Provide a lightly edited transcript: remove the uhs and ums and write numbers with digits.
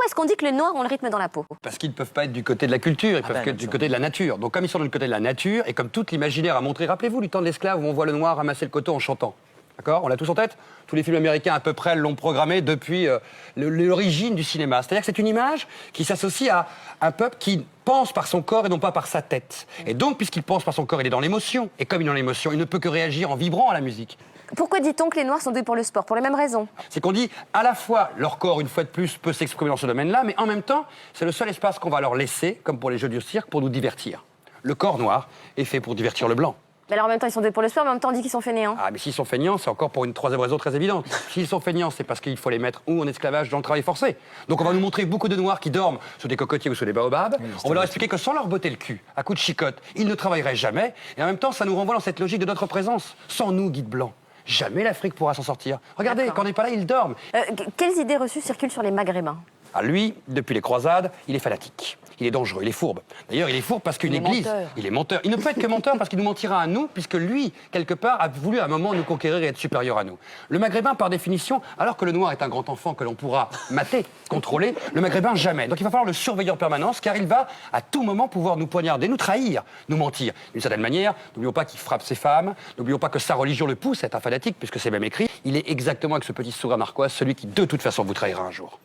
est-ce qu'on dit que les Noirs ont le rythme dans la peau? Parce qu'ils ne peuvent pas être du côté de la culture, ils peuvent être du côté de la nature. Donc comme ils sont du côté de la nature, et comme tout l'imaginaire a montré, rappelez-vous du temps de l'esclave où on voit le noir ramasser le coton en chantant. D'accord? On l'a tous en tête? Tous les films américains à peu près l'ont programmé depuis l'origine du cinéma. C'est-à-dire que c'est une image qui s'associe à un peuple qui pense par son corps et non pas par sa tête. Et donc, puisqu'il pense par son corps, il est dans l'émotion. Et comme il est dans l'émotion, il ne peut que réagir en vibrant à la musique. Pourquoi dit-on que les Noirs sont doués pour le sport? Pour les mêmes raisons. C'est qu'on dit, à la fois, leur corps, une fois de plus, peut s'exprimer dans ce domaine-là, mais en même temps, c'est le seul espace qu'on va leur laisser, comme pour les jeux du cirque, pour nous divertir. Le corps noir est fait pour divertir le blanc. Mais alors en même temps, ils sont doués pour le sport, mais en même temps, on dit qu'ils sont fainéants. Ah, mais s'ils sont feignants, c'est encore pour une troisième raison très évidente. S'ils sont feignants, c'est parce qu'il faut les mettre ou en esclavage dans le travail forcé. Donc on va nous montrer beaucoup de noirs qui dorment sous des cocotiers ou sous des baobabs. On va leur expliquer que sans leur botter le cul, à coups de chicotte, ils ne travailleraient jamais. Et en même temps, ça nous renvoie dans cette logique de notre présence. Sans nous, guides blancs, jamais l'Afrique pourra s'en sortir. Regardez, quand on n'est pas là, ils dorment. Quelles idées reçues circulent sur les Maghrébins? Ah, lui, depuis les croisades, il est fanatique. Il est dangereux, il est fourbe. D'ailleurs, il est fourbe parce qu'une église... menteur. Il est menteur. Il ne peut être que menteur parce qu'il nous mentira à nous, puisque lui, quelque part, a voulu à un moment nous conquérir et être supérieur à nous. Le Maghrébin, par définition, alors que le noir est un grand enfant que l'on pourra mater, contrôler, le Maghrébin, jamais. Donc il va falloir le surveiller en permanence, car il va, à tout moment, pouvoir nous poignarder, nous trahir, nous mentir. D'une certaine manière, n'oublions pas qu'il frappe ses femmes, n'oublions pas que sa religion le pousse à être un fanatique, puisque c'est même écrit. Il est exactement avec ce petit sourire narquois, celui qui, de toute façon, vous trahira un jour.